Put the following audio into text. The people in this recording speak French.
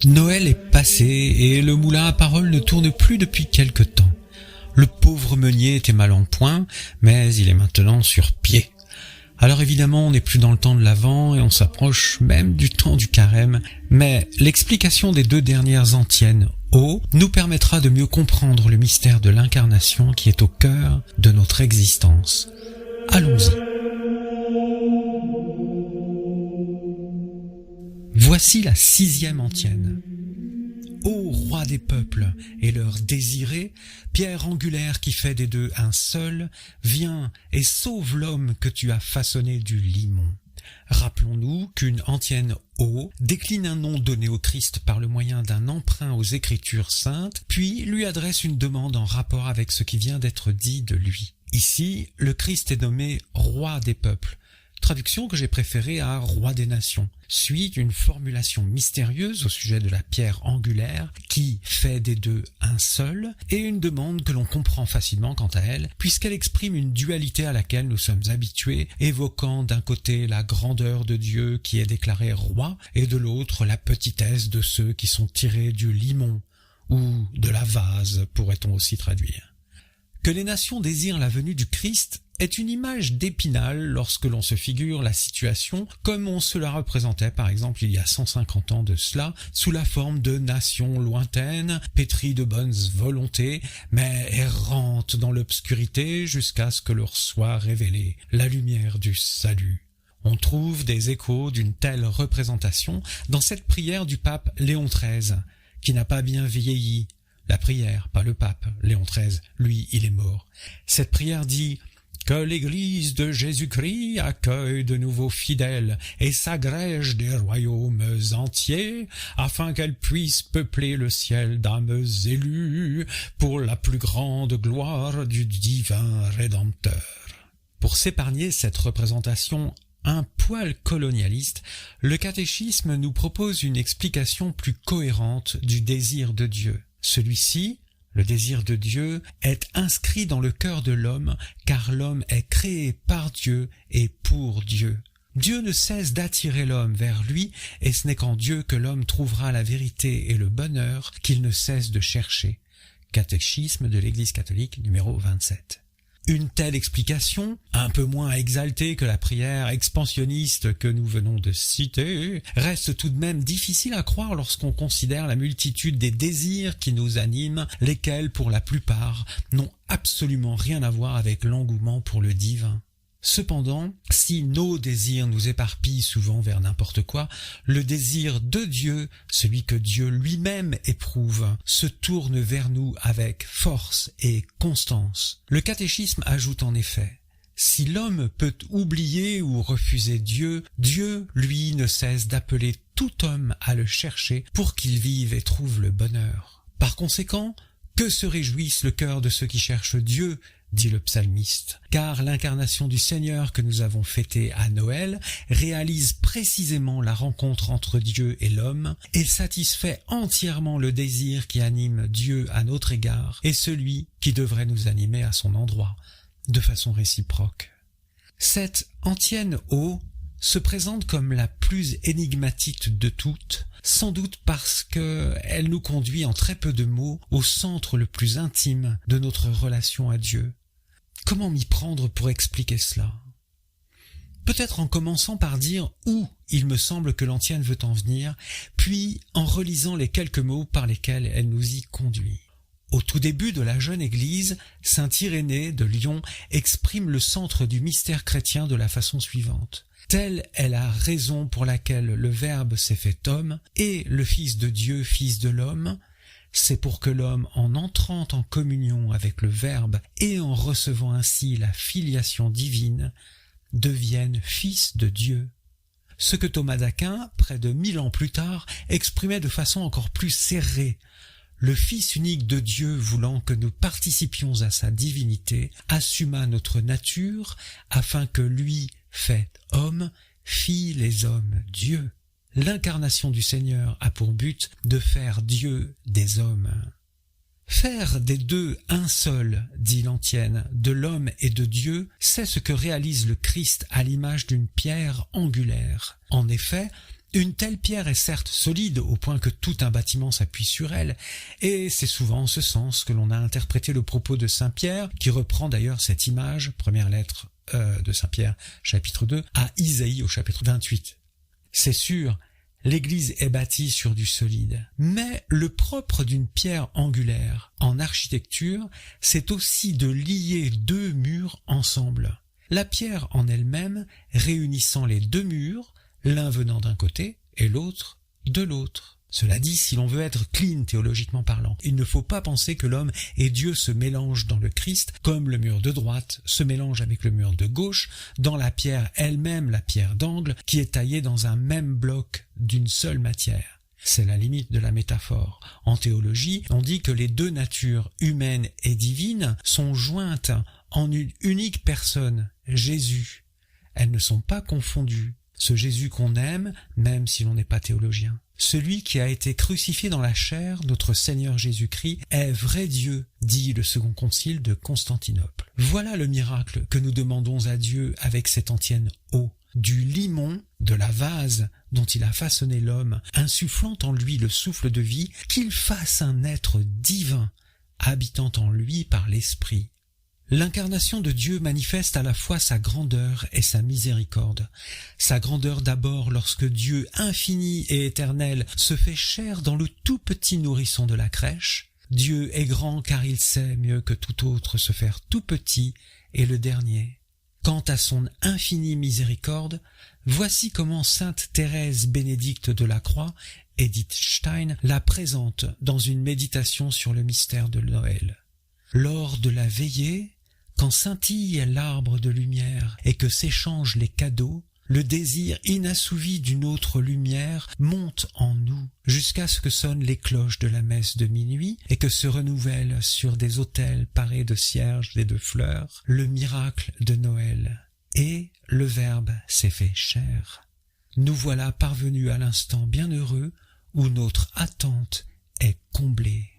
Noël est passé et le moulin à paroles ne tourne plus depuis quelque temps. Le pauvre meunier était mal en point, mais il est maintenant sur pied. Alors évidemment, on n'est plus dans le temps de l'Avent et on s'approche même du temps du Carême, mais l'explication des 2 dernières antiennes O nous permettra de mieux comprendre le mystère de l'incarnation qui est au cœur de notre existence. Allons-y. Voici la 6e antienne. Ô roi des peuples et leur désiré, pierre angulaire qui fait des 2 un seul, viens et sauve l'homme que tu as façonné du limon. Rappelons-nous qu'une antienne O décline un nom donné au Christ par le moyen d'un emprunt aux Écritures saintes, puis lui adresse une demande en rapport avec ce qui vient d'être dit de lui. Ici, le Christ est nommé roi des peuples. Traduction que j'ai préférée à roi des nations, suit une formulation mystérieuse au sujet de la pierre angulaire qui fait des 2 un seul et une demande que l'on comprend facilement quant à elle puisqu'elle exprime une dualité à laquelle nous sommes habitués, évoquant d'un côté la grandeur de Dieu qui est déclaré roi et de l'autre la petitesse de ceux qui sont tirés du limon ou de la vase, pourrait-on aussi traduire. Que les nations désirent la venue du Christ est une image d'Épinal lorsque l'on se figure la situation comme on se la représentait par exemple il y a 150 ans de cela, sous la forme de nations lointaines, pétries de bonnes volontés, mais errantes dans l'obscurité jusqu'à ce que leur soit révélée la lumière du salut. On trouve des échos d'une telle représentation dans cette prière du pape Léon XIII, qui n'a pas bien vieilli. La prière, pas le pape, Léon XIII, lui, il est mort. Cette prière dit « Que l'Église de Jésus-Christ accueille de nouveaux fidèles et s'agrège des royaumes entiers, afin qu'elle puisse peupler le ciel d'âmes élues pour la plus grande gloire du divin Rédempteur. » Pour s'épargner cette représentation un poil colonialiste, le catéchisme nous propose une explication plus cohérente du désir de Dieu. Celui-ci, le désir de Dieu, est inscrit dans le cœur de l'homme, car l'homme est créé par Dieu et pour Dieu. Dieu ne cesse d'attirer l'homme vers lui, et ce n'est qu'en Dieu que l'homme trouvera la vérité et le bonheur qu'il ne cesse de chercher. Catéchisme de l'Église catholique numéro 27. Une telle explication, un peu moins exaltée que la prière expansionniste que nous venons de citer, reste tout de même difficile à croire lorsqu'on considère la multitude des désirs qui nous animent, lesquels, pour la plupart, n'ont absolument rien à voir avec l'engouement pour le divin. Cependant, si nos désirs nous éparpillent souvent vers n'importe quoi, le désir de Dieu, celui que Dieu lui-même éprouve, se tourne vers nous avec force et constance. Le catéchisme ajoute en effet: si l'homme peut oublier ou refuser Dieu, Dieu, lui, ne cesse d'appeler tout homme à le chercher pour qu'il vive et trouve le bonheur. Par conséquent, que se réjouisse le cœur de ceux qui cherchent Dieu, dit le psalmiste, car l'incarnation du Seigneur que nous avons fêtée à Noël réalise précisément la rencontre entre Dieu et l'homme et satisfait entièrement le désir qui anime Dieu à notre égard et celui qui devrait nous animer à son endroit, de façon réciproque. Cette antienne O se présente comme la plus énigmatique de toutes, sans doute parce qu'elle nous conduit en très peu de mots au centre le plus intime de notre relation à Dieu. Comment m'y prendre pour expliquer cela? Peut-être en commençant par dire où il me semble que l'antienne veut en venir, puis en relisant les quelques mots par lesquels elle nous y conduit. Au tout début de la jeune Église, saint Irénée de Lyon exprime le centre du mystère chrétien de la façon suivante. Telle est la raison pour laquelle le Verbe s'est fait homme et le Fils de Dieu, Fils de l'homme, c'est pour que l'homme, en entrant en communion avec le Verbe et en recevant ainsi la filiation divine, devienne fils de Dieu. Ce que Thomas d'Aquin, près de 1000 ans plus tard, exprimait de façon encore plus serrée. Le Fils unique de Dieu, voulant que nous participions à sa divinité, assuma notre nature afin que lui, fait homme, fit les hommes Dieu. L'incarnation du Seigneur a pour but de faire Dieu des hommes. Faire des deux un seul, dit l'antienne, de l'homme et de Dieu, c'est ce que réalise le Christ à l'image d'une pierre angulaire. En effet, une telle pierre est certes solide au point que tout un bâtiment s'appuie sur elle, et c'est souvent en ce sens que l'on a interprété le propos de saint Pierre, qui reprend d'ailleurs cette image, première lettre de saint Pierre, chapitre 2, à Isaïe au chapitre 28. C'est sûr, l'Église est bâtie sur du solide, mais le propre d'une pierre angulaire en architecture, c'est aussi de lier deux murs ensemble. La pierre en elle-même réunissant les deux murs, l'un venant d'un côté et l'autre de l'autre. Cela dit, si l'on veut être clean théologiquement parlant, il ne faut pas penser que l'homme et Dieu se mélangent dans le Christ comme le mur de droite se mélange avec le mur de gauche dans la pierre elle-même, la pierre d'angle, qui est taillée dans un même bloc d'une seule matière. C'est la limite de la métaphore. En théologie, on dit que les deux natures, humaine et divine, sont jointes en une unique personne, Jésus. Elles ne sont pas confondues. Ce Jésus qu'on aime, même si l'on n'est pas théologien. Celui qui a été crucifié dans la chair, notre Seigneur Jésus-Christ, est vrai Dieu, dit le second concile de Constantinople. Voilà le miracle que nous demandons à Dieu avec cette antienne eau. Du limon, de la vase dont il a façonné l'homme, insufflant en lui le souffle de vie, qu'il fasse un être divin, habitant en lui par l'Esprit. L'incarnation de Dieu manifeste à la fois sa grandeur et sa miséricorde. Sa grandeur d'abord lorsque Dieu infini et éternel se fait chair dans le tout petit nourrisson de la crèche. Dieu est grand car il sait mieux que tout autre se faire tout petit et le dernier. Quant à son infinie miséricorde, voici comment sainte Thérèse Bénédicte de la Croix, Edith Stein, la présente dans une méditation sur le mystère de Noël. Lors de la veillée, quand scintille l'arbre de lumière et que s'échangent les cadeaux, le désir inassouvi d'une autre lumière monte en nous jusqu'à ce que sonnent les cloches de la messe de minuit et que se renouvelle sur des autels parés de cierges et de fleurs le miracle de Noël. Et le Verbe s'est fait chair. Nous voilà parvenus à l'instant bienheureux où notre attente est comblée.